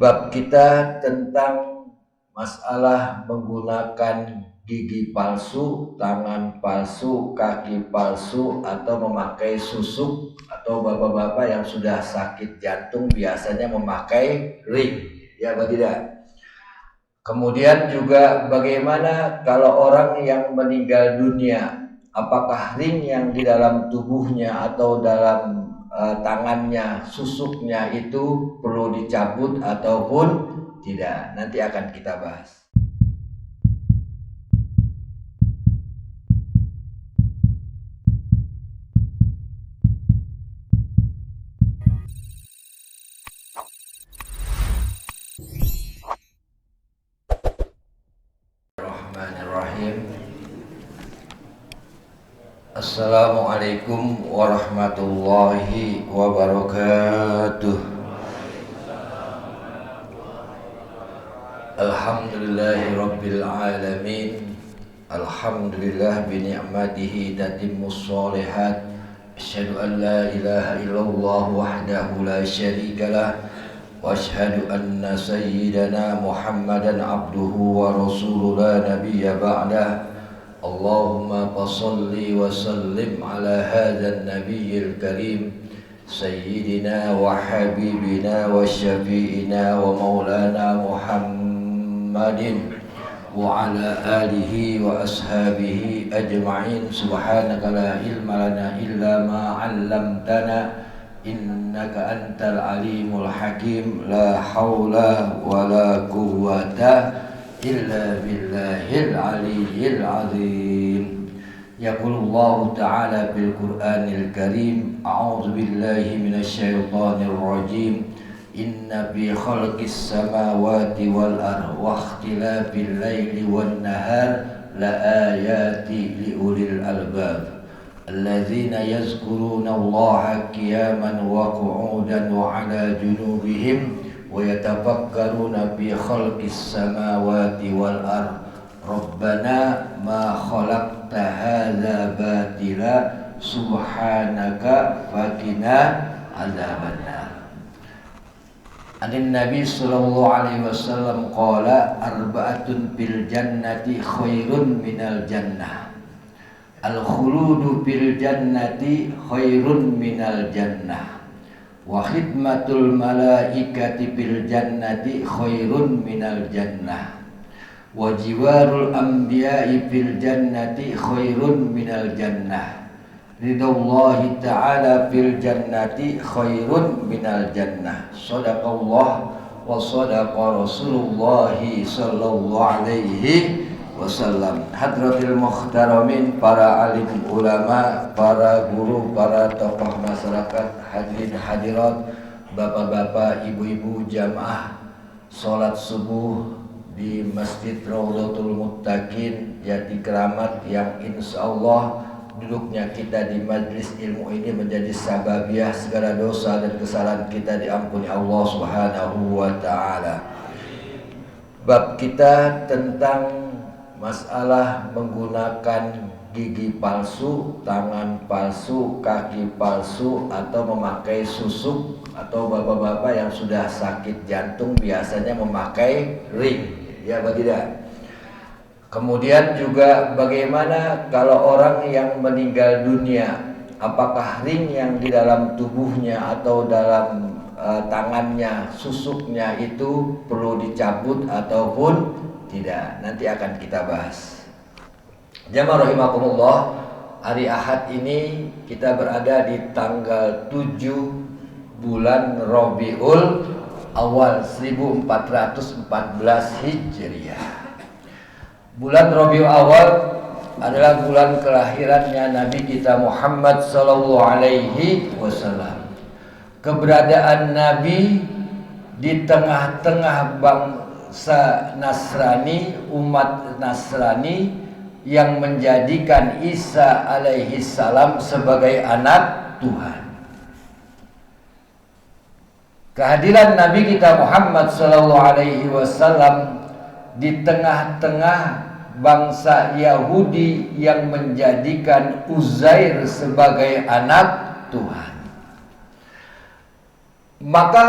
Bab kita tentang masalah menggunakan gigi palsu, tangan palsu, kaki palsu, atau memakai susuk, atau bapak-bapak yang sudah sakit jantung biasanya memakai ring, ya atau tidak? Kemudian juga bagaimana kalau orang yang meninggal dunia, apakah ring yang di dalam tubuhnya atau dalam tangannya, susuknya itu perlu dicabut ataupun tidak? Nanti akan kita bahas. Bismillahirrahmanirrahim. Assalamualaikum warahmatullahi wabarakatuh. Alhamdulillahi rabbil alamin. Alhamdulillah bi ni'matihi tatimmus shalihat. Asyhadu an la ilaha illallah wahdahu la syarikalah wa asyhadu anna sayyidana Muhammadan abduhu wa rasuluhu la nabiyya ba'dah. Allahumma salli wa sallim ala hadzal nabiyil karim sayyidina wa habibina wa syafi'ina wa maulana Muhammadin wa ala alihi wa ashabihi ajma'in. Subhanaka la ilma lana illa ma 'allamtana innaka antal alimul hakim. La haula wa la quwwata illa billahil aliyyil azim. Yaqulullahu ta'ala bil Qur'anil Karim, a'udzu billahi minasy syaithanir rajim. Inna fi khalqis samawati wal ardi wa ikhtilafil laili wan nahar la ayati li ulil albab alladzina yazkuruna Allaha qiyaman wa qu'udan wa 'ala junubihim wa yatafakkaruna fi khalqis samawati wal ard. Rabbana ma khalaqta hadza batila subhanaka faqina adzabannar. Anin Nabi sallallahu alaihi wasallam qala arba'atun fil jannati khairun minal jannah. Al-khuludu fil jannati khairun minal jannah. Wa khidmatul malaikati fil jannati khairun minal jannah. Wa jiwarul anbiya'i fil jannati khairun minal jannah. Ridallahi ta'ala fil jannati khairun minal jannah. Sadaqallah wa sadaqa Rasulullahi sallallahu alaihi wasallam. Hadratil muhtaramin, para alim ulama, para guru, para tokoh masyarakat, hadirin hadirat, bapak-bapak, ibu-ibu, jamaah salat subuh di Masjid Raudhatul Muttaqin Jati Keramat, yang insyaallah duduknya kita di majlis ilmu ini menjadi sababiah segala dosa dan kesalahan kita diampuni Allah Subhanahu wa taala. Bab kita tentang masalah menggunakan gigi palsu, tangan palsu, kaki palsu, atau memakai susuk, atau bapak-bapak yang sudah sakit jantung biasanya memakai ring, ya atau tidak? Kemudian juga bagaimana kalau orang yang meninggal dunia, apakah ring yang di dalam tubuhnya atau dalam tangannya, susuknya itu perlu dicabut ataupun tidak? Nanti akan kita bahas. Jamaah rahimakumullah, hari Ahad ini kita berada di tanggal 7 bulan Rabiul Awal 1414 Hijriah. Bulan Rabiul Awal adalah bulan kelahirannya Nabi kita Muhammad sallallahu alaihi wasallam. Keberadaan Nabi di tengah-tengah bangsa Nasrani, umat Nasrani yang menjadikan Isa alaihi salam sebagai anak Tuhan. Kehadiran Nabi kita Muhammad sallallahu alaihi wasallam di tengah-tengah bangsa Yahudi yang menjadikan Uzair sebagai anak Tuhan. Maka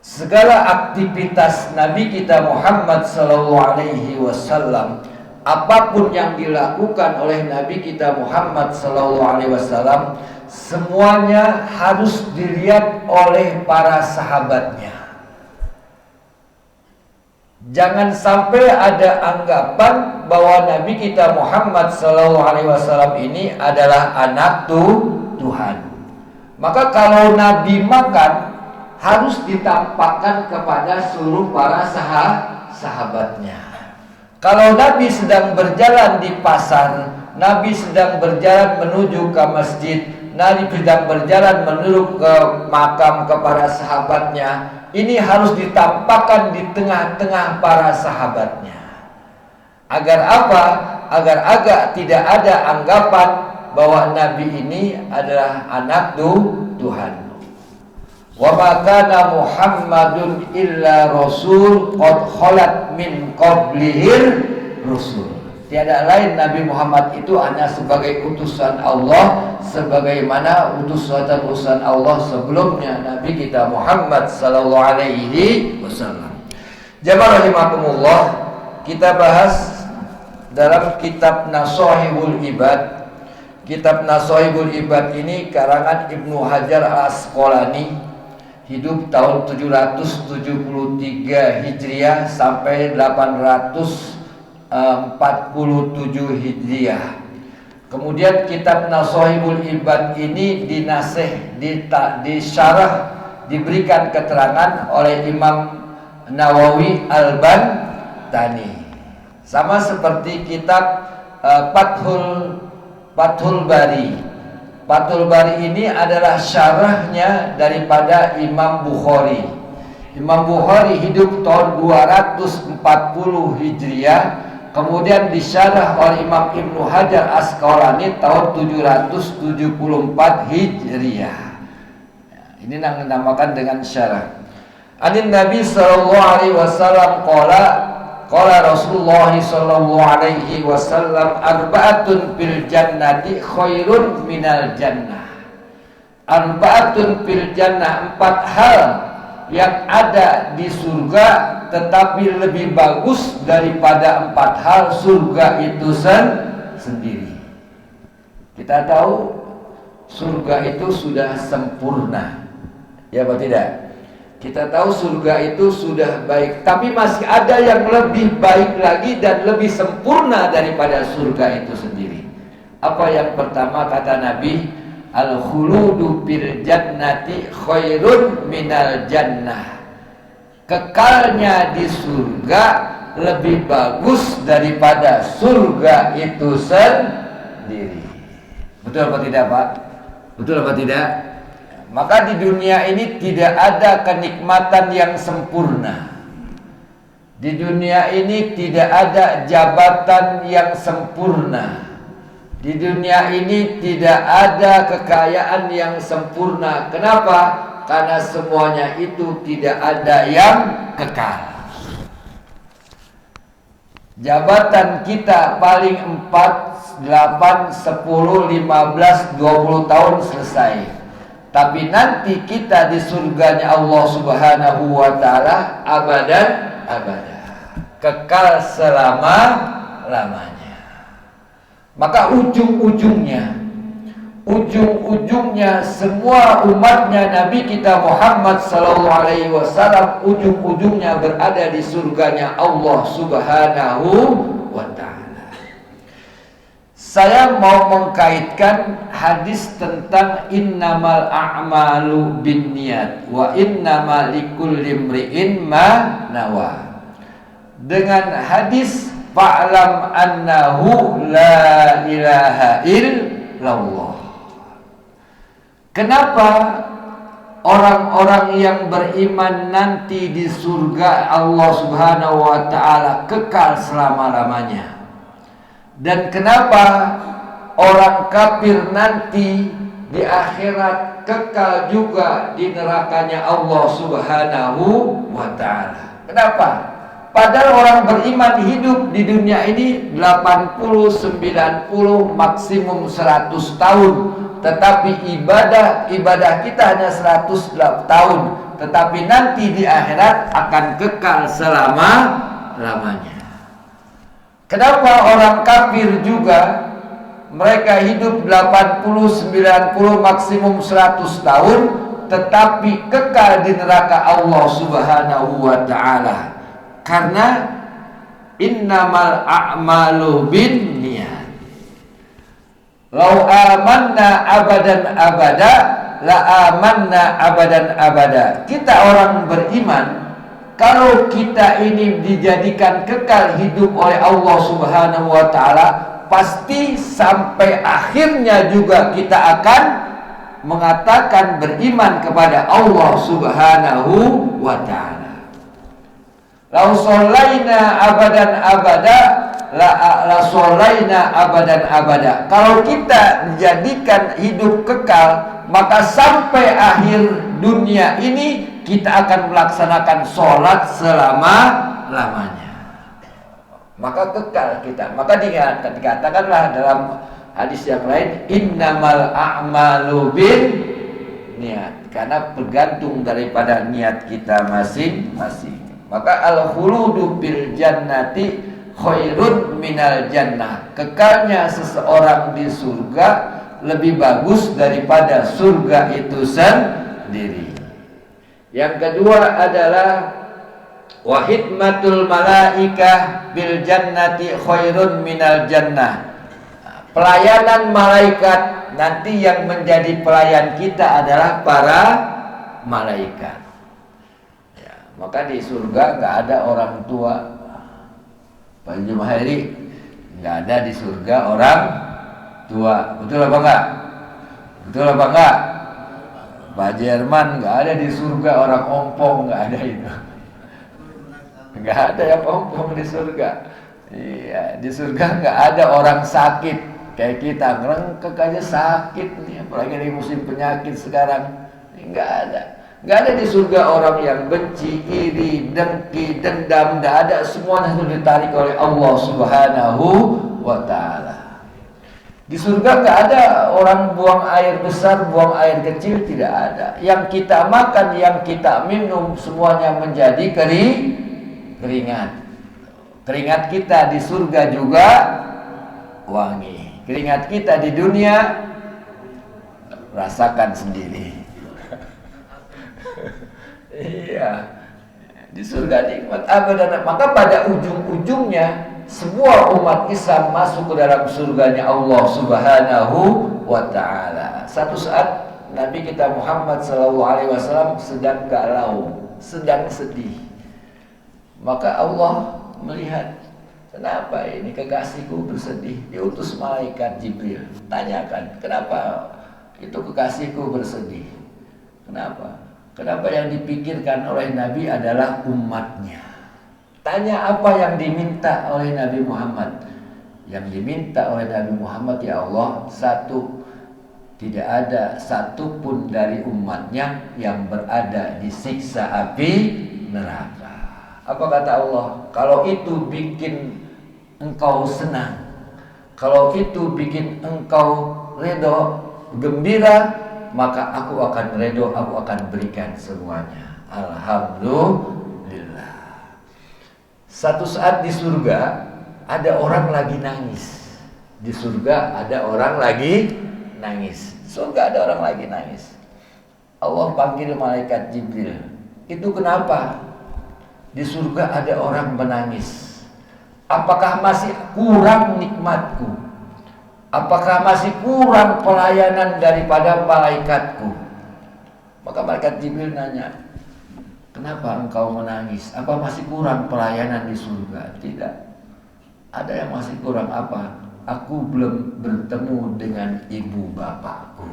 segala aktivitas Nabi kita Muhammad sallallahu alaihi wasallam, apapun yang dilakukan oleh Nabi kita Muhammad sallallahu alaihi wasallam, semuanya harus dilihat oleh para sahabatnya. Jangan sampai ada anggapan bahwa Nabi kita Muhammad sallallahu alaihi wasallam ini adalah anak Tuhan. Maka kalau Nabi makan harus ditampakkan kepada seluruh para sahabatnya. Kalau Nabi sedang berjalan di pasar, Nabi sedang berjalan menuju ke masjid, Nabi sedang berjalan menuju ke makam kepada sahabatnya, ini harus ditampakkan di tengah-tengah para sahabatnya. Agar apa? Agar agak tidak ada anggapan bahwa Nabi ini adalah anak Tuhan. Wa ma kana Muhammadun illa rasul qad khalat min qablihir rusul. Tiada lain Nabi Muhammad itu hanya sebagai utusan Allah, sebagaimana utusan Allah sebelumnya Nabi kita Muhammad sallallahu alaihi wasallam. Jamaah rahimakumullah, kita bahas dalam kitab Nashahihul Ibad. Kitab Nashahihul Ibad ini karangan Ibnu Hajar Al-Asqalani, hidup tahun 773 Hijriah sampai 847 Hijriah. Kemudian kitab Nashahihul Ibad ini disyarah, diberikan keterangan oleh Imam Nawawi Al-Bantani. Sama seperti kitab Fathul Bari. Fathul Bari ini adalah syarahnya daripada Imam Bukhari. Imam Bukhari hidup tahun 240 Hijriah, kemudian disyarah oleh Imam Ibnu Hajar Asqalani tahun 774 Hijriah. Ini dinamakan dengan syarah. Anin Nabi sallallahu alaihi wasallam qala Rasulullah sallallahu alaihi wasallam arba'atun fil jannati khairun minal jannah. Arba'atun fil jannah, 4 hal yang ada di surga tetapi lebih bagus daripada 4 hal surga itu sendiri. Kita tahu surga itu sudah sempurna, ya apa tidak? Kita tahu surga itu sudah baik, tapi masih ada yang lebih baik lagi dan lebih sempurna daripada surga itu sendiri. Apa yang pertama kata Nabi? Al-khuludu fil jannati khairun minal jannah. Kekalnya di surga lebih bagus daripada surga itu sendiri. Betul apa tidak, Pak? Betul apa tidak? Maka di dunia ini tidak ada kenikmatan yang sempurna. Di dunia ini tidak ada jabatan yang sempurna. Di dunia ini tidak ada kekayaan yang sempurna. Kenapa? Karena semuanya itu tidak ada yang kekal. Jabatan kita paling 4, 8, 10, 15, 20 tahun selesai. Tapi nanti kita di surganya Allah Subhanahu wa ta'ala abadan kekal selama-lamanya. Maka ujung-ujungnya semua umatnya Nabi kita Muhammad sallallahu alaihi wasallam ujung-ujungnya berada di surganya Allah Subhanahu wa ta'ala. Saya mau mengkaitkan hadis tentang innamal a'malu binniyat wa innamal likulli imri'in ma nawa dengan hadis fa'lam annahu la ilaha illallah. Kenapa orang-orang yang beriman nanti di surga Allah Subhanahu wa ta'ala kekal selama-lamanya? Dan kenapa orang kafir nanti di akhirat kekal juga di nerakanya Allah Subhanahu wa ta'ala? Kenapa? Padahal orang beriman hidup di dunia ini 80, 90, maksimum 100 tahun. Tetapi ibadah kita hanya 100 tahun. tetapi nanti di akhirat akan kekal selama-lamanya. Kenapa orang kafir juga mereka hidup 80, 90, maksimum 100 tahun tetapi kekal di neraka Allah Subhanahu wa taala? Karena innamal a'malu binniyat. Lau amanna abadan abada la amanna abadan abada. Kita orang beriman, kalau kita ini dijadikan kekal hidup oleh Allah Subhanahu wa taala, pasti sampai akhirnya juga kita akan mengatakan beriman kepada Allah Subhanahu wa taala. Lau sholaina abadan abada la sholaina abadan abada. Kalau kita dijadikan hidup kekal, maka sampai akhir dunia ini kita akan melaksanakan sholat selama-lamanya. Maka kekal kita. Maka dikatakanlah dalam hadis yang lain, innamal a'malu bin niat. Karena bergantung daripada niat kita masing-masing. Maka al-khuludu bil jannati khairun minal jannah. Kekalnya seseorang di surga lebih bagus daripada surga itu sendiri. Yang kedua adalah wa hidmatul malaikah bil jannati khairun minal jannah. Pelayanan malaikat, nanti yang menjadi pelayan kita adalah para malaikat. Ya, maka di surga nggak ada orang tua. Pak Jumairi, nggak ada di surga orang tua. Betul apa enggak? Betul apa enggak? Pak Jerman, nggak ada di surga orang ompong, nggak ada itu. Nggak ada yang ompong di surga. Iya, di surga nggak ada orang sakit. Kayak kita ngerengkek aja sakit nih, apalagi di musim penyakit sekarang. Nggak ada. Nggak ada di surga orang yang benci, iri, dengki, dendam. Nggak ada, semuanya itu ditarik oleh Allah Subhanahu wa ta'ala. Di surga nggak ada orang buang air besar, buang air kecil, tidak ada. Yang kita makan, yang kita minum, semuanya menjadi keringat. Keringat kita di surga juga wangi. Keringat kita di dunia rasakan sendiri. Iya, di surga nikmat abadan. Maka pada ujung-ujungnya semua umat Islam masuk ke dalam surganya Allah Subhanahu wa ta'ala. Satu saat Nabi kita Muhammad SAW sedang galau, sedang sedih. Maka Allah melihat, kenapa ini kekasihku bersedih? Diutus malaikat Jibril, tanyakan, kenapa itu kekasihku bersedih? Kenapa? Kenapa yang dipikirkan oleh Nabi adalah umatnya? Tanya apa yang diminta oleh Nabi Muhammad? Yang diminta oleh Nabi Muhammad, ya Allah, satu, tidak ada satupun dari umatnya yang berada di siksa api neraka. Apa kata Allah? Kalau itu bikin engkau senang, kalau itu bikin engkau ridho, gembira, maka aku akan ridho, aku akan berikan semuanya. Alhamdulillah. Satu saat di surga ada orang lagi nangis. Di surga ada orang lagi nangis. Di surga ada orang lagi nangis. Allah panggil malaikat Jibril. Itu kenapa? Di surga ada orang menangis. Apakah masih kurang nikmatku? Apakah masih kurang pelayanan daripada malaikatku? Maka malaikat Jibril nanya, kenapa engkau menangis? Apa masih kurang pelayanan di surga? Tidak. Ada yang masih kurang apa? Aku belum bertemu dengan ibu bapakku.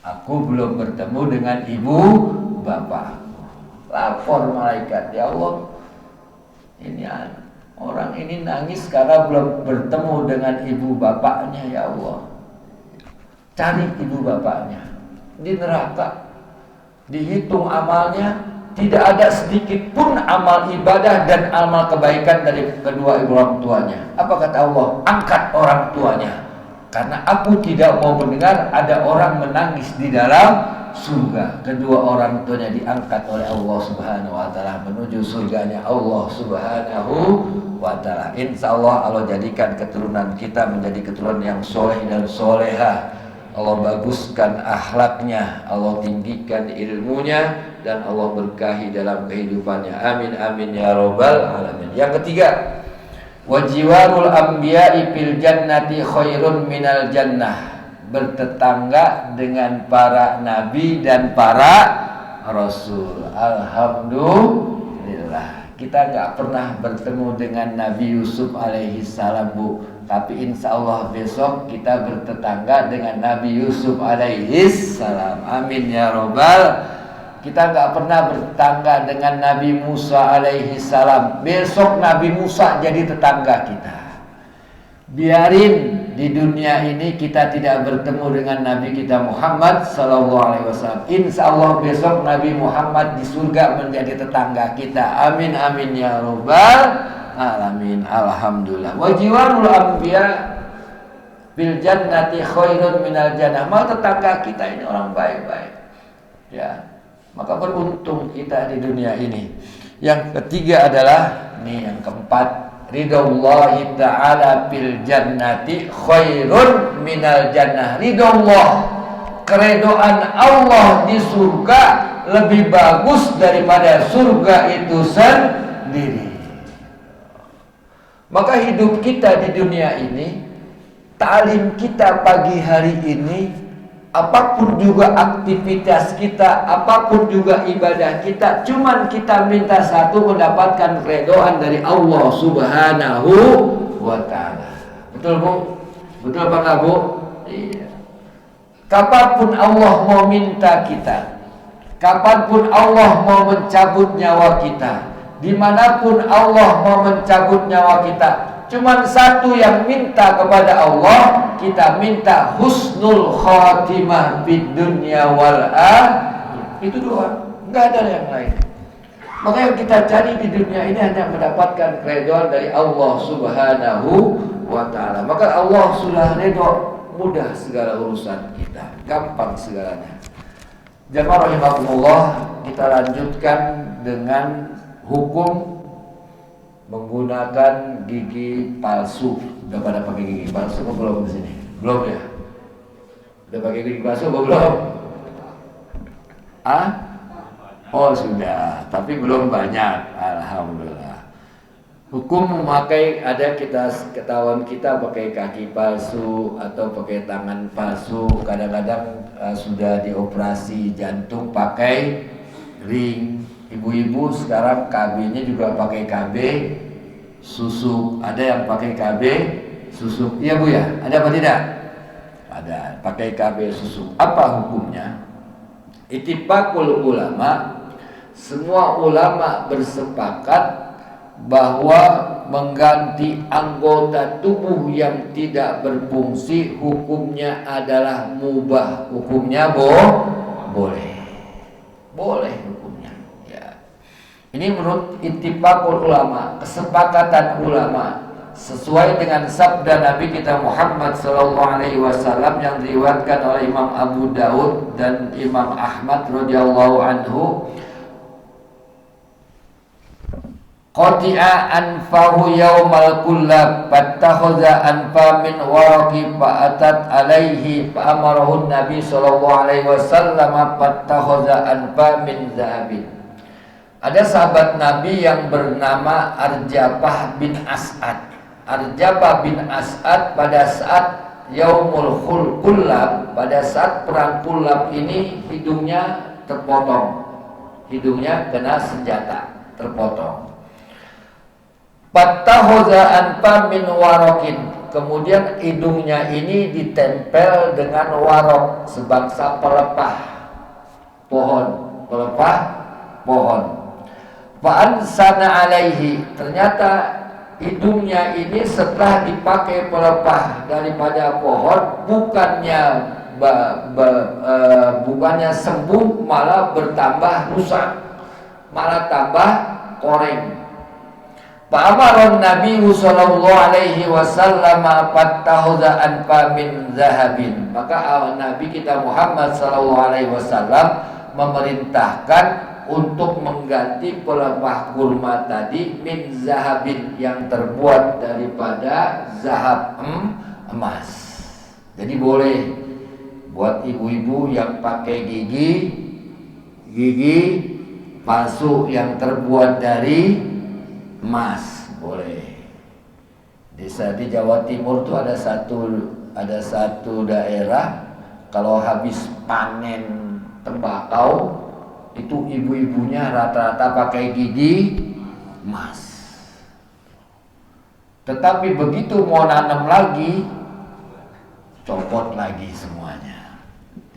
Aku belum bertemu dengan ibu bapakku. Lapor malaikat, ya Allah, ini orang ini nangis karena belum bertemu dengan ibu bapaknya, ya Allah. Cari ibu bapaknya di neraka. Dihitung amalnya, tidak ada sedikit pun amal ibadah dan amal kebaikan dari kedua ibu orang tuanya. Apa kata Allah? Angkat orang tuanya. Karena aku tidak mau mendengar ada orang menangis di dalam surga. Kedua orang tuanya diangkat oleh Allah Subhanahu wa taala menuju surganya Allah Subhanahu wa taala. Insyaallah Allah jadikan keturunan kita menjadi keturunan yang soleh dan soleha. Allah baguskan akhlaknya, Allah tinggikan ilmunya, dan Allah berkahi dalam kehidupannya. Amin amin ya rabbal alamin. Yang ketiga, wajiwarul anbiya'i fil jannati khairun minal jannah. Bertetangga dengan para nabi dan para rasul. Alhamdulillah. Kita nggak pernah bertemu dengan Nabi Yusuf alaihi salam, Bu. Tapi insya Allah besok kita bertetangga dengan Nabi Yusuf alaihi salam. Amin ya robbal. Kita nggak pernah bertetangga dengan Nabi Musa alaihi salam. Besok Nabi Musa jadi tetangga kita. Biarin di dunia ini kita tidak bertemu dengan Nabi kita Muhammad sallallahu alaihi wasallam. Insya Allah besok Nabi Muhammad di surga menjadi tetangga kita. Amin amin ya robbal alamin. Alhamdulillah. Wajiwarul anbiya bil jannati khairun minal jannah. Mau tetangga kita ini orang baik-baik, ya, maka beruntung kita di dunia ini. Yang ketiga adalah yang keempat, ridhallahi ta'ala fil jannati khairun minal jannah. Ridhallah, keredoan Allah di surga lebih bagus daripada surga itu sendiri. Maka hidup kita di dunia ini, ta'lim kita pagi hari ini, apapun juga aktivitas kita, apapun juga ibadah kita, cuman kita minta satu, mendapatkan keridhaan dari Allah Subhanahu wa ta'ala. Betul Bu? Betul apa enggak Bu? Iya. Kapanpun Allah mau minta kita, kapanpun Allah mau mencabut nyawa kita, dimanapun Allah mau mencabut nyawa kita, cuman satu yang minta kepada Allah, kita minta husnul khatimah fid dunya wal akhirah. Itu doang, enggak ada yang lain. Maka yang kita cari di dunia ini hanya mendapatkan keridhaan dari Allah Subhanahu wa ta'ala. Maka Allah sudah ridho, mudah segala urusan kita, gampang segalanya. Jamaah rahimakumullah, kita lanjutkan dengan hukum menggunakan gigi palsu. Udah pada pakai gigi palsu atau belum di sini? Belum ya? Udah pakai gigi palsu atau belum? Oh sudah, tapi belum banyak. Alhamdulillah. Hukum memakai, ada kita ketahuan kita pakai kaki palsu atau pakai tangan palsu. Kadang-kadang sudah dioperasi jantung pakai ring. Ibu-ibu sekarang KB-nya juga pakai KB susuk. Ada yang pakai KB susuk. Iya Bu ya? Ada apa tidak? Ada, pakai KB susuk. Apa hukumnya? Ittifaqul ulama, semua ulama bersepakat bahwa mengganti anggota tubuh yang tidak berfungsi hukumnya adalah mubah. Hukumnya boleh. Boleh hukumnya. Ini menurut ittifaqul ulama, kesepakatan ulama, sesuai dengan sabda Nabi kita Muhammad sallallahu alaihi wasallam yang diriwayatkan oleh Imam Abu Daud dan Imam Ahmad radhiyallahu anhu. Qati'a anfahu yaumal kullab fattakhadha anfa min waraqi fa'atat alaihi fa'amarahu Nabi sallallahu alaihi wasallam fattakhadha anfa min zahabin. Ada sahabat Nabi yang bernama Arjabah bin As'ad. Arjabah bin As'ad pada saat Yaumul Kullab, pada saat perang Kullab ini hidungnya terpotong. Hidungnya kena senjata, terpotong. Fattakhadha anfa min warokin. Kemudian hidungnya ini ditempel dengan warok, sebangsa pelepah pohon, pelepah pohon. Fa'ansana alaihi, ternyata hidungnya ini setelah dipakai pelepah daripada pohon, bukannya sembuh, malah bertambah rusak, malah tambah koreng. Fa'amaron Nabi sallallahu alaihi wasallam fattakhadha anfa min zahabin. Maka Nabi kita Muhammad sallallahu alaihi wasallam memerintahkan untuk mengganti pelepah kurma tadi min zahabin, yang terbuat daripada zahab, emas. Jadi boleh buat ibu-ibu yang pakai gigi palsu yang terbuat dari emas, boleh. Di Jawa Timur tuh ada satu daerah, kalau habis panen tembakau itu ibu-ibunya rata-rata pakai gigi emas. Tetapi begitu mau nanam lagi, copot lagi semuanya,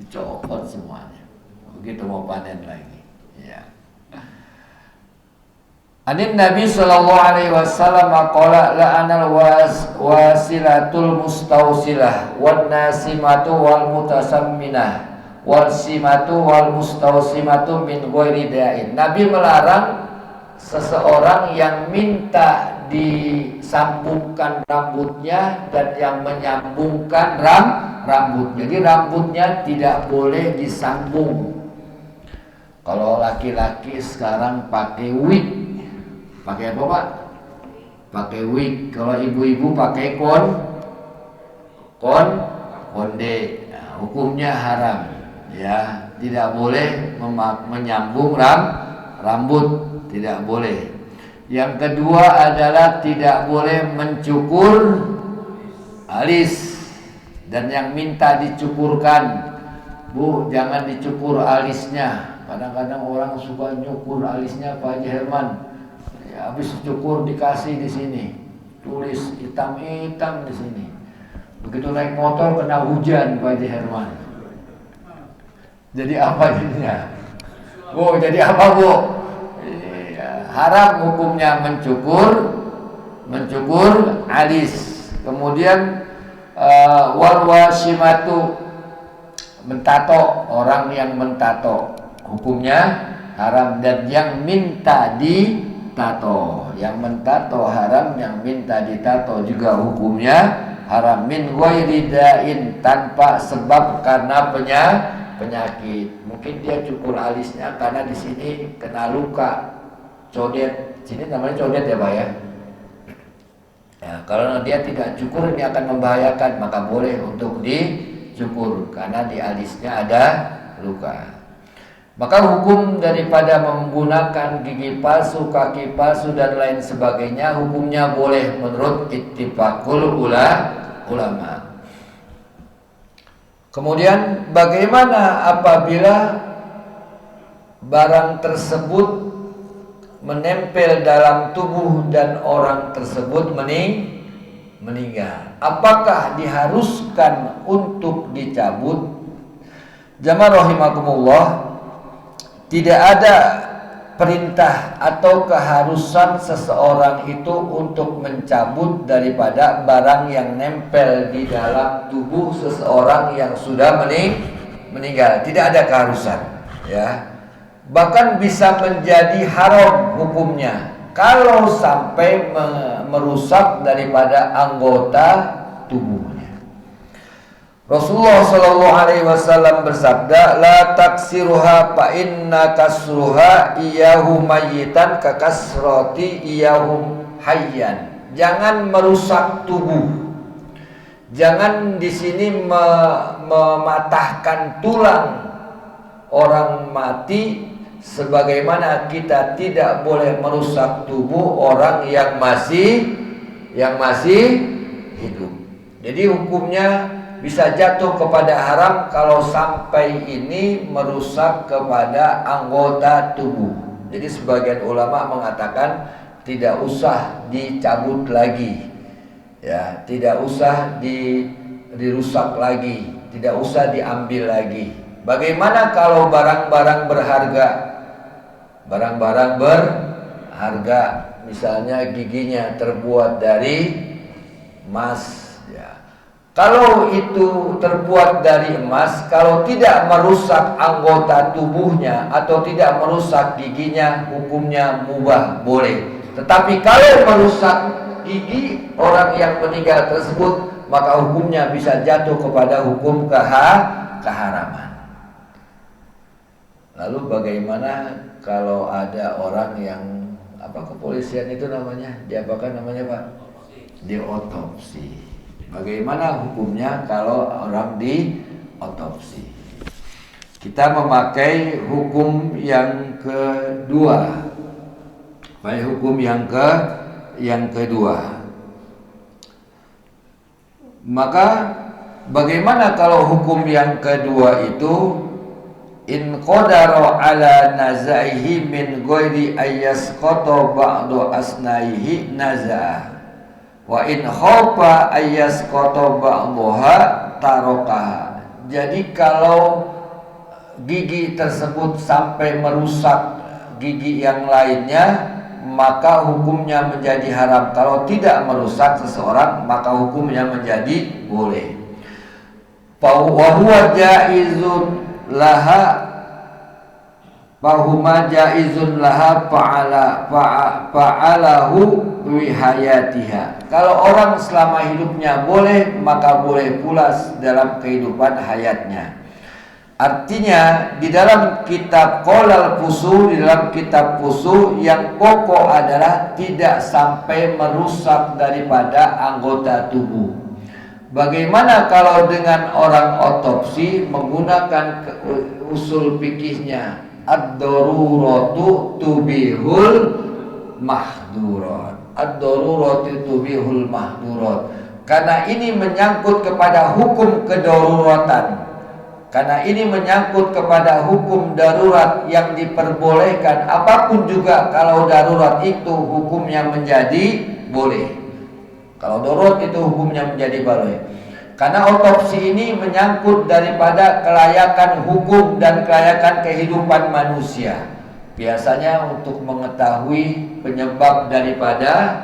dicopot semuanya. Begitu mau panen lagi, ya. Anin Nabi sallallahu alaihi wasallam qala la'anal wasilatul mustausilah wan nasimatu wal mutasamminah wal simatu wal mustausimatu min ghairi da'in. Nabi melarang seseorang yang minta disambungkan rambutnya dan yang menyambungkan rambut. Jadi rambutnya tidak boleh disambung. Kalau laki-laki sekarang pakai wig. Pakai apa, Pak? Pakai wig. Kalau ibu-ibu pakai konde. Nah, hukumnya haram, ya. Tidak boleh menyambung rambut, tidak boleh. Yang kedua adalah tidak boleh mencukur alis. Dan yang minta dicukurkan, Bu, jangan dicukur alisnya. Kadang-kadang orang suka nyukur alisnya, Pak Haji Herman. Ya, habis cukur dikasih di sini, tulis hitam-hitam di sini. Begitu naik motor kena hujan, Pak Haji Herman. Jadi apa jadinya? Bu, jadi apa, Bu? Haram hukumnya mencukur alis. Kemudian warwasimatu, mentato, orang yang mentato hukumnya haram. Dan yang minta ditato, yang mentato haram, yang minta ditato juga hukumnya haram. Min ghairi da'in, tanpa sebab karena penyakit. Mungkin dia cukur alisnya karena di sini kena luka, codet. Sini namanya codet ya, Pak ya. Ya, kalau dia tidak cukur ini akan membahayakan, maka boleh untuk dicukur karena di alisnya ada luka. Maka hukum daripada menggunakan gigi palsu, kaki palsu dan lain sebagainya, hukumnya boleh menurut ittifaqul ulama. Kemudian bagaimana apabila barang tersebut menempel dalam tubuh dan orang tersebut meninggal? Apakah diharuskan untuk dicabut? Jamaah rahimakumullah, tidak ada perintah atau keharusan seseorang itu untuk mencabut daripada barang yang nempel di dalam tubuh seseorang yang sudah meninggal. Tidak ada keharusan, ya. Bahkan bisa menjadi haram hukumnya kalau sampai merusak daripada anggota tubuhnya. Rasulullah sallallahu alaihi wasallam bersabda, la taksiruha fa inna kasruha iyahu mayyitan ka kasrati iyahu hayyan. Jangan merusak tubuh. Jangan di sini mematahkan tulang orang mati, sebagaimana kita tidak boleh merusak tubuh orang yang masih hidup. Jadi hukumnya bisa jatuh kepada haram kalau sampai ini merusak kepada anggota tubuh. Jadi sebagian ulama mengatakan tidak usah dicabut lagi, ya, tidak usah dirusak lagi, tidak usah diambil lagi. Bagaimana kalau barang-barang berharga, misalnya giginya terbuat dari emas, ya. Kalau itu terbuat dari emas, kalau tidak merusak anggota tubuhnya atau tidak merusak giginya, hukumnya mubah, boleh. Tetapi kalau merusak gigi orang yang meninggal tersebut, maka hukumnya bisa jatuh kepada hukum keharaman. Lalu bagaimana kalau ada orang yang kepolisian itu namanya, diapakan namanya Pak? Diotopsi. Bagaimana hukumnya kalau orang diotopsi? Kita memakai hukum yang kedua. Baik, hukum yang kedua. Maka bagaimana kalau hukum yang kedua itu in qadara ala nazaihi min ghairi ayyasqata ba'du asnaihi nazah wa in khawfa ayyasqata ba'daha tarakaha. Jadi kalau gigi tersebut sampai merusak gigi yang lainnya, maka hukumnya menjadi haram. Kalau tidak merusak seseorang, maka hukumnya menjadi boleh. Wa huwa jaizun laha bahuma jaizun laha fa'alahu wihayatiha. Kalau orang selama hidupnya boleh, maka boleh pula dalam kehidupan hayatnya. Artinya di dalam kitab Qolal Fusu, di dalam kitab Fusu yang pokok adalah tidak sampai merusak daripada anggota tubuh. Bagaimana kalau dengan orang otopsi menggunakan usul fikihnya ad-daruratu tubihul mahdurat. Ad-daruratu tubihul mahdurat. Karena ini menyangkut kepada hukum kedaruratan. Karena ini menyangkut kepada hukum darurat yang diperbolehkan. Apapun juga kalau darurat itu hukumnya menjadi boleh. Kalau darurat itu hukumnya menjadi boleh. Karena otopsi ini menyangkut daripada kelayakan hukum dan kelayakan kehidupan manusia. Biasanya untuk mengetahui penyebab daripada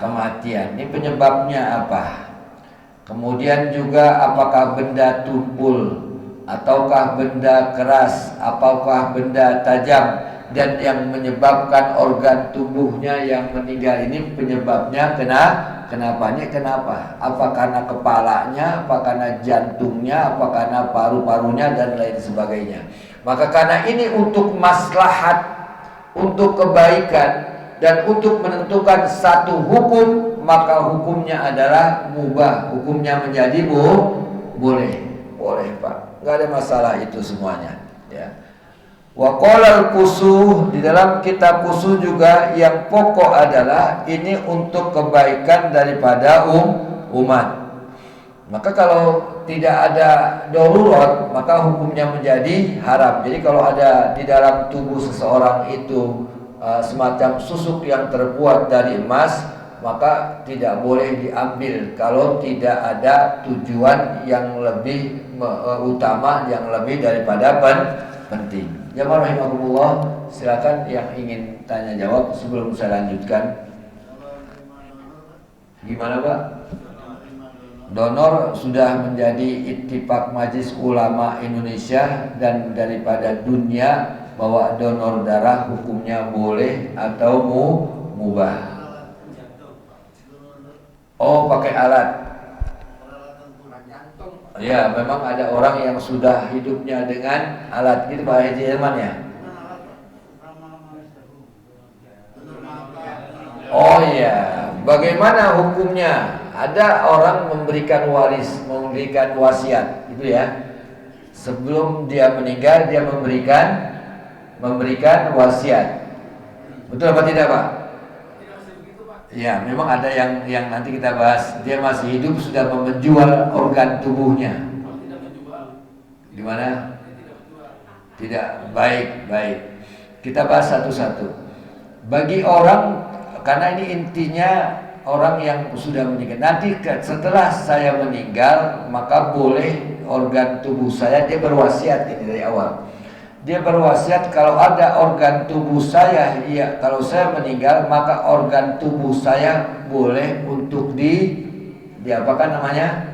kematian. Ini penyebabnya apa? Kemudian juga apakah benda tumpul ataukah benda keras, apakah benda tajam, dan yang menyebabkan organ tubuhnya yang meninggal ini penyebabnya kenapa? Apa karena kepalanya, apa karena jantungnya, apa karena paru-parunya dan lain sebagainya. Maka karena ini untuk maslahat, untuk kebaikan dan untuk menentukan satu hukum, maka hukumnya adalah mubah, hukumnya menjadi boleh Pak, nggak ada masalah itu semuanya ya. Wa qolal Fusuh, di dalam kitab Fusuh juga yang pokok adalah ini untuk kebaikan daripada umat. Maka kalau tidak ada darurat, maka hukumnya menjadi haram. Jadi kalau ada di dalam tubuh seseorang itu semacam susuk yang terbuat dari emas, maka tidak boleh diambil kalau tidak ada tujuan yang lebih utama, yang lebih daripada penting. Jamaah rahimakumullah, silakan yang ingin tanya jawab sebelum saya lanjutkan. Gimana Pak? Donor sudah menjadi ittifaq Majelis Ulama Indonesia dan daripada dunia bahwa donor darah hukumnya boleh atau mubah. Oh, pakai alat. Ya, memang ada orang yang sudah hidupnya dengan alat gitu Pak Haji Hilman ya. Oh iya, bagaimana hukumnya? Ada orang memberikan waris, memberikan wasiat, gitu ya. Sebelum dia meninggal, dia memberikan wasiat. Betul apa tidak Pak? Ya, memang ada yang nanti kita bahas. Dia masih hidup sudah menjual organ tubuhnya. Gimana? Tidak baik. Kita bahas satu-satu. Bagi orang, karena ini intinya orang yang sudah meninggal. Nanti setelah saya meninggal, maka boleh organ tubuh saya, dia berwasiat ini dari awal. Dia berwasiat kalau ada organ tubuh saya, ya kalau saya meninggal maka organ tubuh saya boleh untuk diapakan namanya?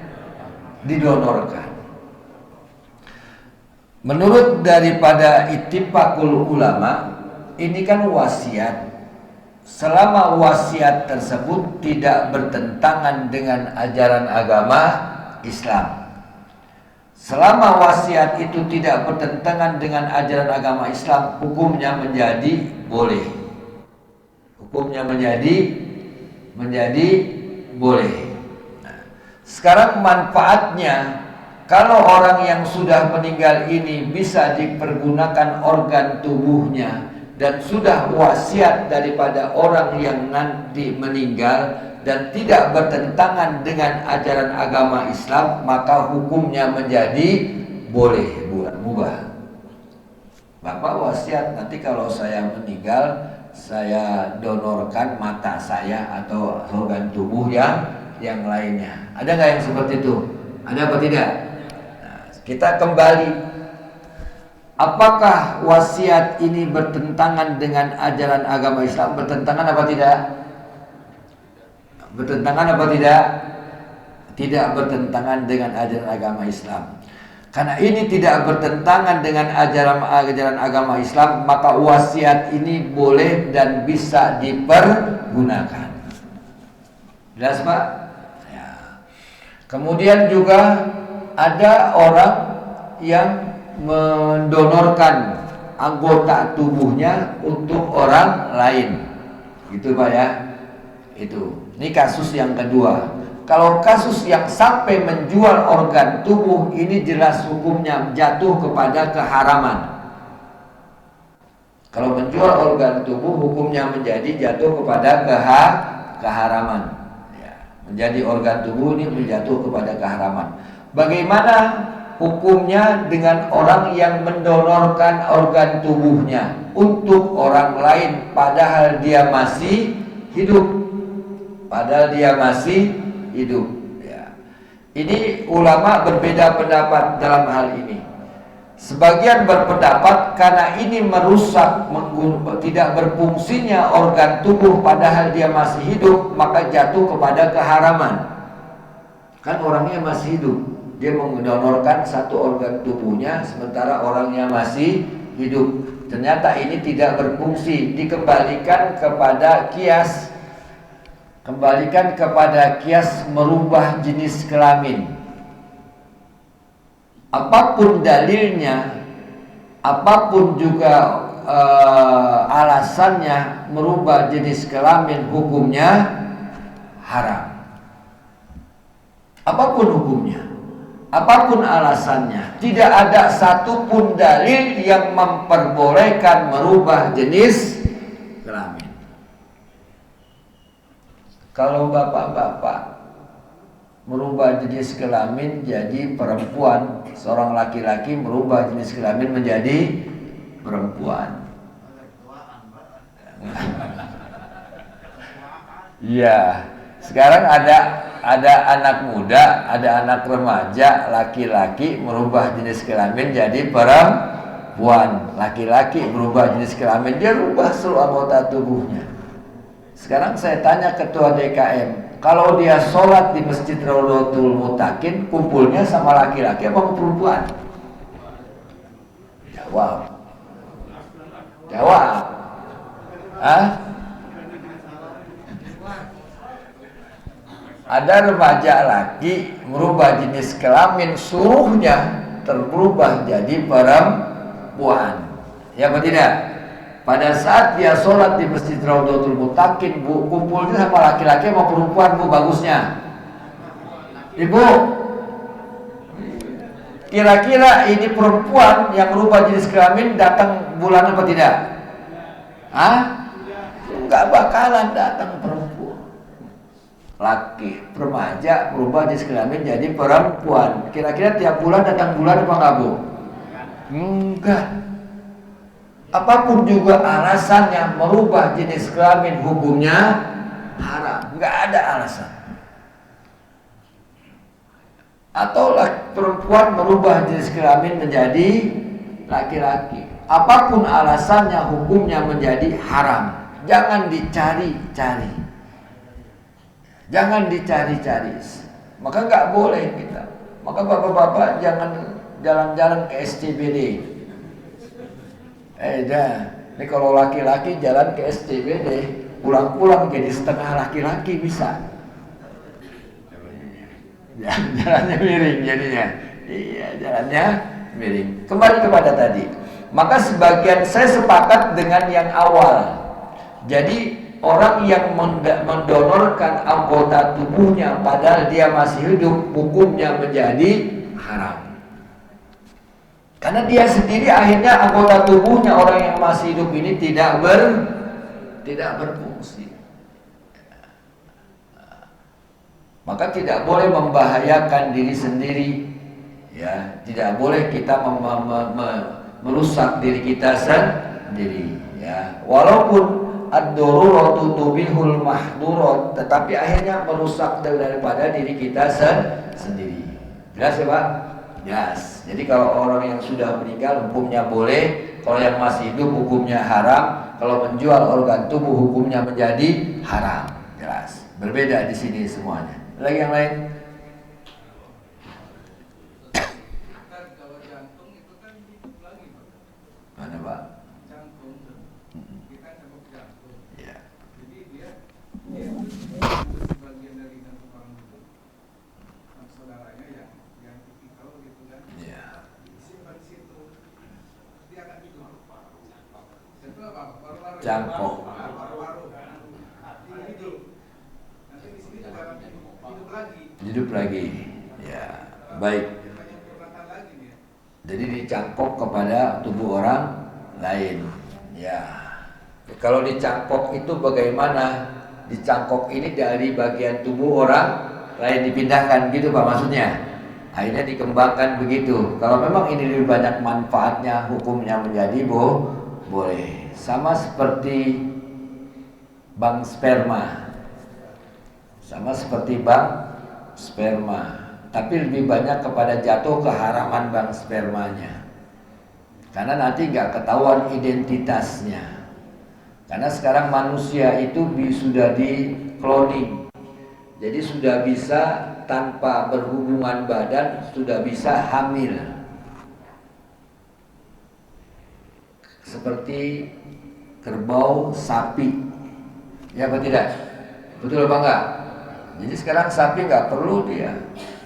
Didonorkan. Menurut daripada ittifaqul ulama, ini kan wasiat. Selama wasiat tersebut tidak bertentangan dengan ajaran agama Islam. Selama wasiat itu tidak bertentangan dengan ajaran agama Islam, hukumnya menjadi boleh. Hukumnya menjadi boleh. Nah, sekarang manfaatnya, kalau orang yang sudah meninggal ini bisa dipergunakan organ tubuhnya dan sudah wasiat daripada orang yang nanti meninggal dan tidak bertentangan dengan ajaran agama Islam, maka hukumnya menjadi boleh, bukan mubah. Bapak wasiat, nanti kalau saya meninggal, saya donorkan mata saya atau organ tubuh yang lainnya. Ada nggak yang seperti itu? Ada apa tidak? Nah, kita kembali. Apakah wasiat ini bertentangan dengan ajaran agama Islam? Bertentangan apa tidak? Bertentangan apa tidak? Tidak bertentangan dengan ajaran agama Islam. Karena ini tidak bertentangan dengan ajaran agama Islam, maka wasiat ini boleh dan bisa dipergunakan. Jelas, Pak? Ya. Kemudian juga ada orang yang mendonorkan anggota tubuhnya untuk orang lain, gitu Pak ya. Ini kasus yang kedua. Kalau kasus yang sampai menjual organ tubuh, ini jelas hukumnya jatuh kepada keharaman. Kalau menjual organ tubuh, hukumnya menjadi jatuh kepada keharaman ya. Menjadi organ tubuh ini menjatuh kepada keharaman. Bagaimana hukumnya dengan orang yang mendonorkan organ tubuhnya untuk orang lain padahal dia masih hidup? Ya. Ini ulama berbeda pendapat dalam hal ini. Sebagian berpendapat karena ini merusak, tidak berfungsinya organ tubuh padahal dia masih hidup, maka jatuh kepada keharaman. Kan orangnya masih hidup, dia mendonorkan satu organ tubuhnya sementara orangnya masih hidup. Ternyata ini tidak berfungsi, dikembalikan kepada kias. Kembalikan kepada kias merubah jenis kelamin. Apapun dalilnya, apapun juga alasannya, merubah jenis kelamin hukumnya haram. Apapun hukumnya, apapun alasannya, tidak ada satupun dalil yang memperbolehkan merubah jenis kelamin. Kalau bapak-bapak merubah jenis kelamin jadi perempuan, seorang laki-laki merubah jenis kelamin menjadi perempuan. Iya, sekarang ada anak muda, ada anak remaja, laki-laki merubah jenis kelamin jadi perempuan. Laki-laki merubah jenis kelamin, dia rubah seluruh anggota tubuhnya. Sekarang saya tanya ketua DKM, kalau dia sholat di Masjid Raudhatul Muttaqin, kumpulnya sama laki-laki apa perempuan? Jawab. Ada remaja laki merubah jenis kelamin, seluruhnya terberubah jadi perempuan. Ya apa tidak? Pada saat dia sholat di Masjid Raudhatul Muttaqin, Bu, kumpulnya sama laki-laki sama perempuan, Bu, bagusnya? Ibu, kira-kira ini perempuan yang merubah jenis kelamin datang bulan apa tidak? Enggak bakalan datang perempuan. Laki, remaja merubah jenis kelamin jadi perempuan. Kira-kira tiap bulan datang bulan apa enggak, Bu? Enggak. Apapun juga alasannya, merubah jenis kelamin hukumnya haram. Enggak ada alasan. Atau perempuan merubah jenis kelamin menjadi laki-laki. Apapun alasannya, hukumnya menjadi haram. Jangan dicari-cari. Jangan dicari-cari. Maka enggak boleh kita. Maka bapak-bapak jangan jalan-jalan ke SCBD. Ini kalau laki-laki jalan ke SCBD, pulang-pulang jadi setengah laki-laki bisa. Jalannya miring jadinya. Iya, jalannya miring. Kembali kepada tadi. Maka sebagian saya sepakat dengan yang awal. Jadi orang yang mendonorkan anggota tubuhnya padahal dia masih hidup, hukumnya menjadi haram. Karena dia sendiri akhirnya anggota tubuhnya orang yang masih hidup ini tidak berfungsi. Maka tidak boleh membahayakan diri sendiri, ya. Tidak boleh kita merusak diri kita sendiri, ya. Walaupun ad-daruratu tubihul mahdurat, tetapi akhirnya merusak daripada diri kita sendiri. Jelas ya Pak? Jelas. Jadi kalau orang yang sudah meninggal hukumnya boleh, kalau yang masih hidup hukumnya haram, kalau menjual organ tubuh hukumnya menjadi haram. Jelas. Berbeda di sini semuanya. Lagi yang lain? Kalau jantung itu kan hidup lagi Pak. Mana Pak? Jantung, kita cabut jantung. Ya. Jadi dia itu sebagian dari jantung orang dulu. Saudaranya yang tipikal gitu kan. Ya. Disimpan di situ. Dia akan hidup. Itu apa? Paru-paru. Cangkok. Paru-paru. Dia hidup. Nanti di sini juga akan hidup lagi. Hidup lagi. Ya. Baik. Jadi dicangkok kepada tubuh orang lain. Ya. Kalau dicangkok itu bagaimana? Dicangkok ini dari bagian tubuh orang lain dipindahkan gitu Pak maksudnya. Akhirnya dikembangkan begitu. Kalau memang ini lebih banyak manfaatnya, hukumnya menjadi boleh. Sama seperti bank sperma. Sama seperti bank sperma. Tapi lebih banyak kepada jatuh keharaman bank spermanya. Karena nanti nggak ketahuan identitasnya. Karena sekarang manusia itu sudah di cloning. Jadi sudah bisa tanpa berhubungan badan, sudah bisa hamil. Seperti kerbau, sapi. Ya apa tidak? Betul apa enggak? Jadi sekarang sapi nggak perlu dia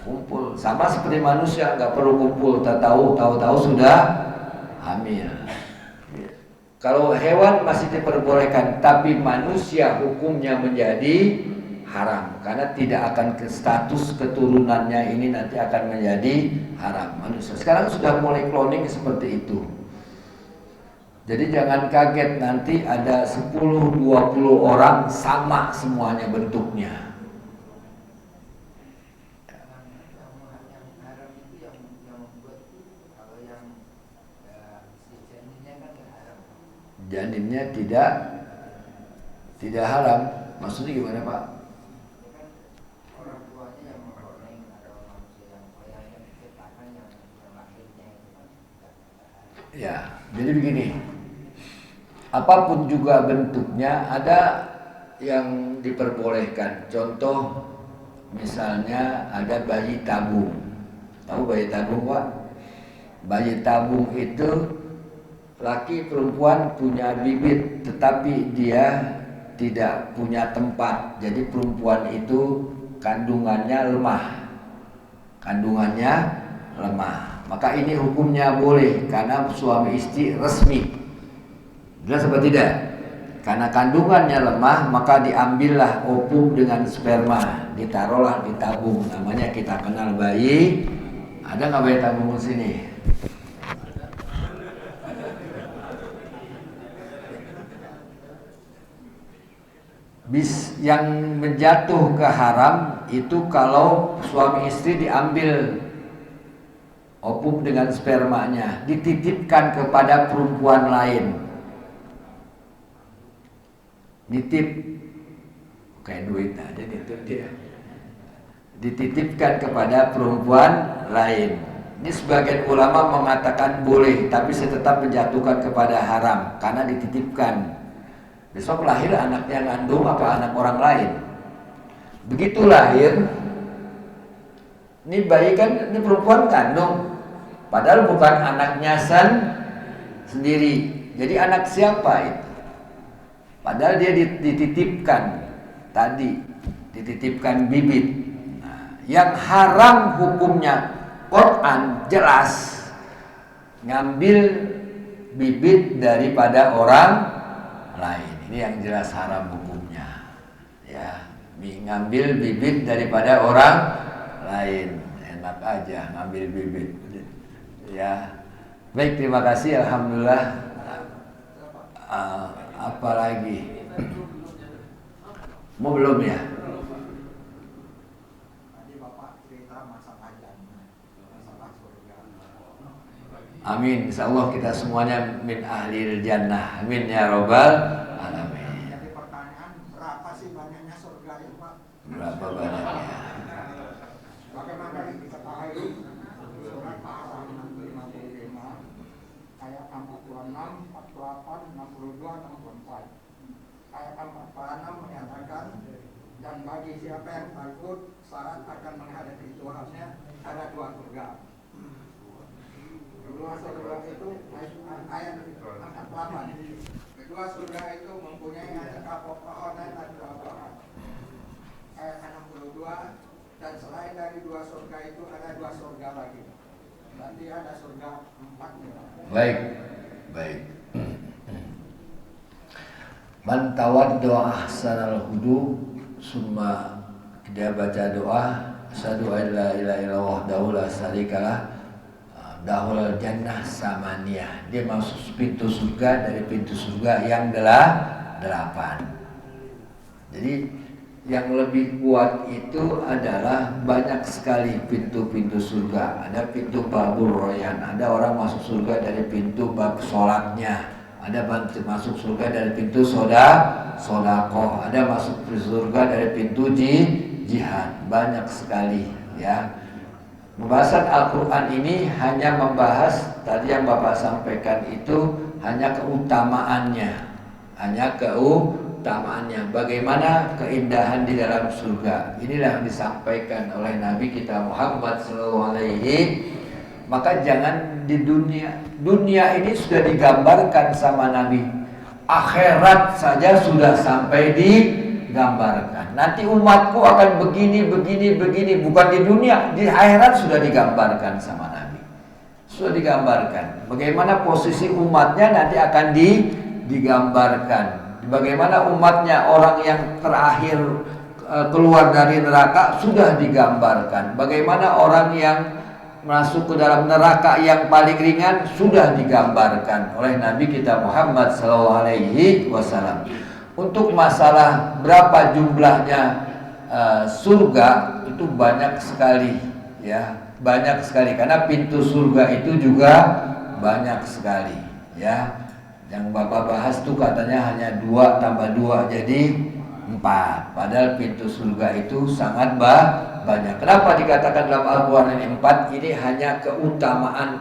kumpul, sama seperti manusia nggak perlu kumpul, tahu-tahu sudah hamil. Kalau hewan masih diperbolehkan, tapi manusia hukumnya menjadi haram karena tidak akan ke status keturunannya ini nanti akan menjadi haram. Manusia sekarang sudah mulai cloning seperti itu. Jadi jangan kaget nanti ada 10-20 orang sama semuanya bentuknya. Janinnya tidak haram. Maksudnya gimana Pak? Orang tuanya yang mengoreng atau manusia yang menciptakan yang lahirnya itu kan tidak haram. Ya, jadi begini. Apapun juga bentuknya ada yang diperbolehkan. Contoh misalnya ada bayi tabung. Tahu bayi tabung Pak? Bayi tabung itu laki perempuan punya bibit, tetapi dia tidak punya tempat. Jadi perempuan itu kandungannya lemah. Maka ini hukumnya boleh karena suami istri resmi. Jelas apa tidak? Karena kandungannya lemah, maka diambillah ovum dengan sperma, ditaruhlah di tabung. Namanya kita kenal bayi. Ada nggak bayi tabung di sini? Yang menjatuh ke haram itu kalau suami istri diambil ovum dengan spermanya, dititipkan kepada perempuan lain. Nitip kayak duit aja nitip dia. Dititipkan kepada perempuan lain. Ini sebagian ulama mengatakan boleh, tapi saya tetap menjatuhkan kepada haram karena dititipkan. Besok lahir anaknya ngandung apa anak orang lain. Begitu lahir, ini bayi kan, ini perempuan kandung, padahal bukan anaknya sendiri. Jadi anak siapa itu? Padahal dia dititipkan tadi, dititipkan bibit. Nah, yang haram hukumnya Quran jelas ngambil bibit daripada orang lain. Ini yang jelas haram hukumnya. Ya, ngambil bibit daripada orang lain. Enak aja ngambil bibit. Ya. Baik, terima kasih. Alhamdulillah. Apa lagi? Mau belum ya? Tadi Bapak cerita masalah jannah, masalah surga. Amin. Insyaallah kita semuanya min ahlil jannah. Amin ya robbal alamin. Jadi pertanyaan, berapa sih banyaknya surga itu, Pak? Berapa banyaknya? Bagaimana diketahui surat Al-A'raf 55 ayat 46, 48, 62, 64. Ayat 46 menyatakan, dan bagi siapa yang takut syarat akan menghadapi Tuhannya ada dua surga. Dua surga itu ayat 48. Kedua surga itu mempunyai aneka pepohonan dan buah-buahan. Ayat 62, dan selain dari dua surga itu ada dua surga lagi. Nanti ada surga 4. Baik. Baik. Man tawaddu'a ahsanal hudu, summa dia baca doa asyhadu an la ilaha illallah wahdahu la syarikalah dahul jannah samaniyah. Dia masuk pintu surga dari pintu surga yang 8. Jadi yang lebih kuat itu adalah banyak sekali pintu-pintu surga. Ada pintu babur royan, ada orang masuk surga dari pintu bab sholatnya, ada masuk surga dari pintu sodakoh, ada masuk surga dari pintu jihad. Banyak sekali ya. Pembahasan Al-Quran ini hanya membahas tadi yang Bapak sampaikan itu hanya keutamaannya, bagaimana keindahan di dalam surga. Inilah yang disampaikan oleh Nabi kita Muhammad SAW. Maka jangan di dunia ini sudah digambarkan sama Nabi. Akhirat saja sudah sampai digambarkan. Nanti umatku akan begini. Bukan di dunia, di akhirat sudah digambarkan sama Nabi. Sudah digambarkan. Bagaimana posisi umatnya nanti akan digambarkan. Bagaimana umatnya orang yang terakhir keluar dari neraka sudah digambarkan. Bagaimana orang yang masuk ke dalam neraka yang paling ringan sudah digambarkan oleh Nabi kita Muhammad SAW. Untuk masalah berapa jumlahnya surga itu banyak sekali ya, banyak sekali karena pintu surga itu juga banyak sekali ya. Yang Bapak bahas tuh katanya hanya 2 tambah 2 jadi 4. Padahal pintu surga itu sangat banyak. Kenapa dikatakan dalam Al-Quran ini 4? Ini hanya keutamaan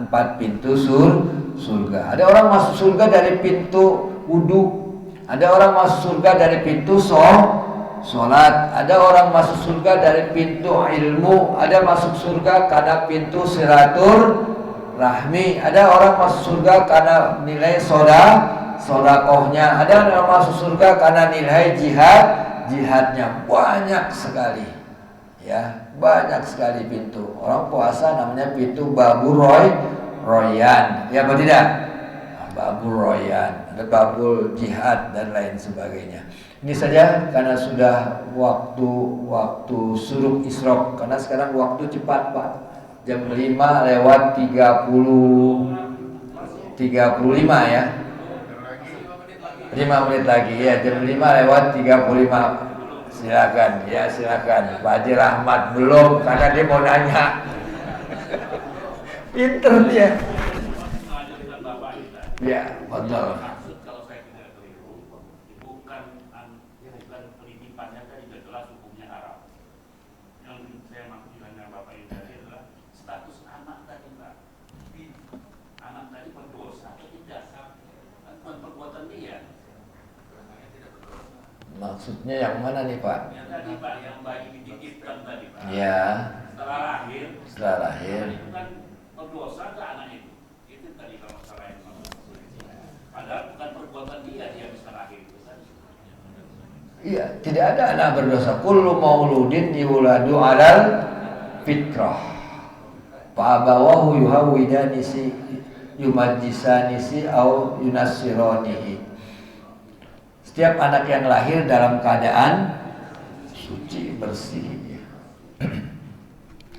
4 pintu surga. Ada orang masuk surga dari pintu wudu, ada orang masuk surga dari pintu sholat, ada orang masuk surga dari pintu ilmu, ada masuk surga karena pintu silaturahmi, ada orang masuk surga karena nilai sodakohnya, ada orang masuk surga karena nilai jihadnya. Banyak sekali ya, banyak sekali pintu. Orang puasa namanya pintu babur royan ya apa tidak? Babul royan, ada babul jihad dan lain sebagainya. Ini saja karena sudah waktu suruk isrok, karena sekarang waktu cepat Pak, jam 5:35 ya, 5 menit lagi ya, jam 5:35. Silakan Pak Haji Rahmat belum, karena dia mau nanya. Pinter dia. Ya, betul. Maksud kalau saya tidak keliru, bukan penitipannya tadi sudah jelas hukumnya haram. Yang saya maksud dengan Bapak ini tadi adalah status anak tadi Pak. Anak tadi berdosa atau tidak? Bukan perbuatan dia. Maksudnya yang mana nih Pak? Yang tadi Pak, yang bayi dititipkan tadi Pak. Ya. Setelah lahir. Itu kan berdosa ke anak itu. Itu tadi kalau salah yang Iya, tidak ada anak berdosa. Kullu mauludin yuladu alal fitrah. Fa abawahu yuhawwidanisi yumajjisanisi au yunassironihi. Setiap anak yang lahir dalam keadaan suci, bersih,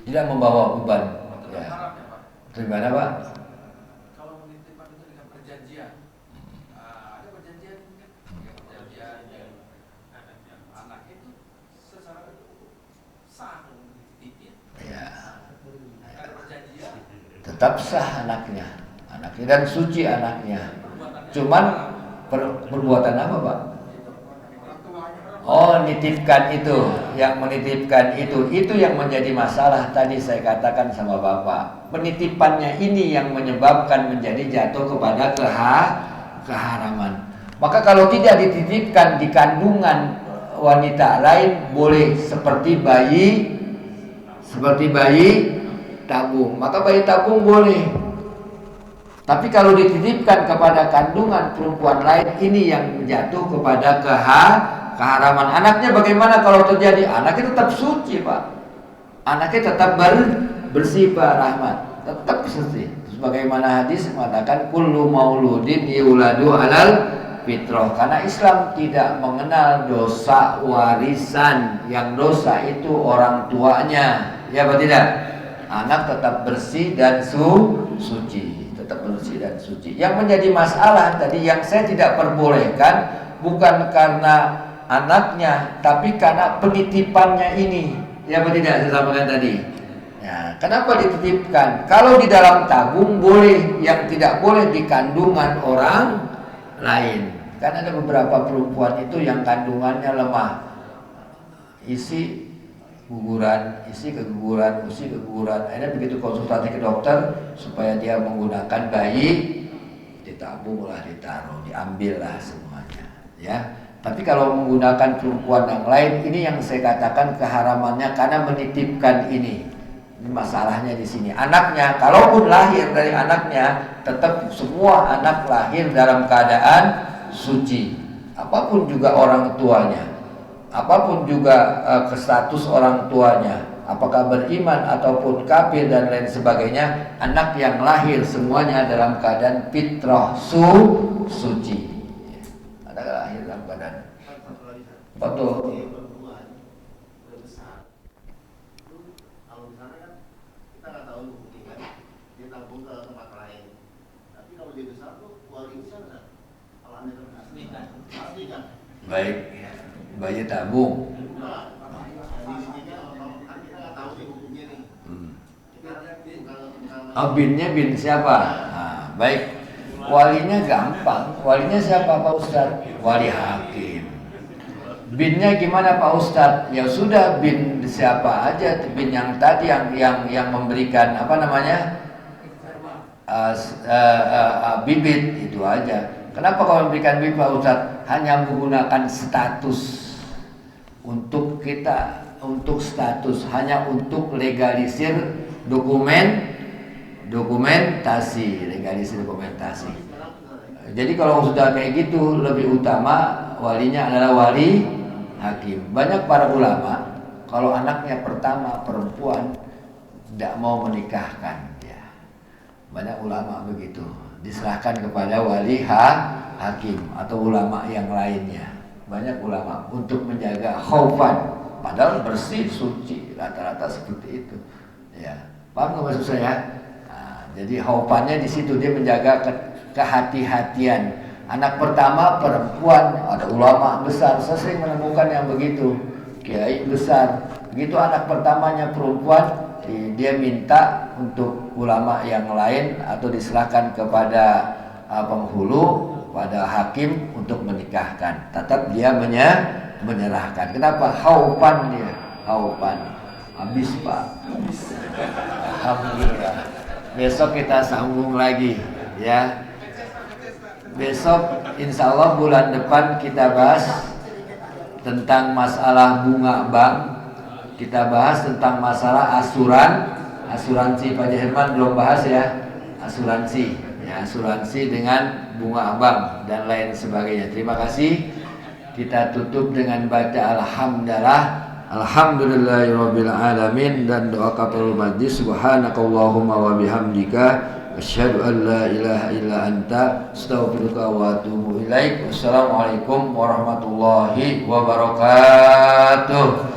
tidak membawa beban. Ya. Gimana Pak? Kalau menitipkan itu dengan perjanjian, ada perjanjian kan? Perjanjian anak itu secara sah dititipin. Ya. Ada perjanjian. Tetap sah anaknya dan suci anaknya. Cuman perbuatan apa Pak? Oh, nitipkan itu, yang menitipkan itu yang menjadi masalah tadi saya katakan sama Bapak. Penitipannya ini yang menyebabkan menjadi jatuh kepada keharaman. Maka kalau tidak dititipkan di kandungan wanita lain boleh seperti bayi tabung, maka bayi tabung boleh. Tapi kalau dititipkan kepada kandungan perempuan lain, ini yang jatuh kepada keharaman. Anaknya bagaimana kalau terjadi? Anaknya tetap suci Pak. Anaknya tetap bersih Pak Rahmat. Tetap bersih. Sebagaimana hadis mengatakan kullu mauludin yuladu alal fitrah. Karena Islam tidak mengenal dosa warisan. Yang dosa itu orang tuanya. Ya Pak tidak? Anak tetap bersih dan suci. Tetap bersih dan suci. Yang menjadi masalah tadi yang saya tidak perbolehkan bukan karena anaknya, tapi karena penitipannya ini. Ya Pak tidak, saya sampaikan tadi. Ya, kenapa dititipkan? Kalau di dalam tabung boleh, yang tidak boleh di kandungan orang lain. Kan ada beberapa perempuan itu yang kandungannya lemah. Isi keguguran. Akhirnya begitu konsultasi ke dokter supaya dia menggunakan bayi, ditabung lah, ditaruh, diambil lah semuanya. Ya. Tapi kalau menggunakan perempuan yang lain, ini yang saya katakan keharamannya karena menitipkan ini. Ini masalahnya di sini. Anaknya, kalaupun lahir dari anaknya, tetap semua anak lahir dalam keadaan suci. Apapun juga orang tuanya, apapun juga status orang tuanya, apakah beriman ataupun kafir dan lain sebagainya, anak yang lahir semuanya dalam keadaan fitrah suci. Ada lahir dalam keadaan betul. Kalau di sana kan kita nggak tahu bukti kan, dia tabung ke tempat lain. Tapi kalau dia besar tuh wali bisa nggak? Kalau anda pasti kan? Baik, bayi tabung. Nah, di sini kan kita nggak tahu nih buktinya nih. Binnya bin siapa? Nah, baik. Walinya gampang. Walinya siapa Pak Ustadz? Wali hakim. Binnya gimana Pak Ustadz? Ya sudah, bin siapa aja, bin yang tadi yang memberikan apa namanya bibit itu aja. Kenapa kalau memberikan bibit Pak Ustadz? Hanya menggunakan status untuk kita, untuk status, hanya untuk legalisir dokumentasi. Jadi kalau sudah kayak gitu, lebih utama walinya adalah wali hakim. Banyak para ulama kalau anaknya pertama perempuan tidak mau menikahkan ya. Banyak ulama begitu, diserahkan kepada wali hakim atau ulama yang lainnya. Banyak ulama untuk menjaga khaufan, padahal bersih suci, rata-rata seperti itu. Ya, paham nggak maksud saya? Nah, jadi khaufannya di situ, dia menjaga kehati-hatian. Anak pertama perempuan, ada ulama besar, saya sering menemukan yang begitu, kiai besar. Begitu anak pertamanya perempuan, dia minta untuk ulama yang lain atau diserahkan kepada penghulu, pada hakim untuk menikahkan. Tetap dia menyerahkan. Kenapa? Haufan dia, haufan. Habis Pak. Alhamdulillah. Besok kita sambung lagi, ya. Besok insya Allah bulan depan kita bahas tentang masalah bunga bank. Kita bahas tentang masalah asuransi. Pak Herman belum bahas ya, asuransi dengan bunga bank dan lain sebagainya. Terima kasih. kita tutup dengan baca Alhamdulillahirabbil alamin dan doa kafaratul majlis. Subhanakallahumma wa bihamdika asyhadu an la ilaha illa anta astaghfiruka wa atubu ilaik. Wassalamualaikum warahmatullahi wabarakatuh.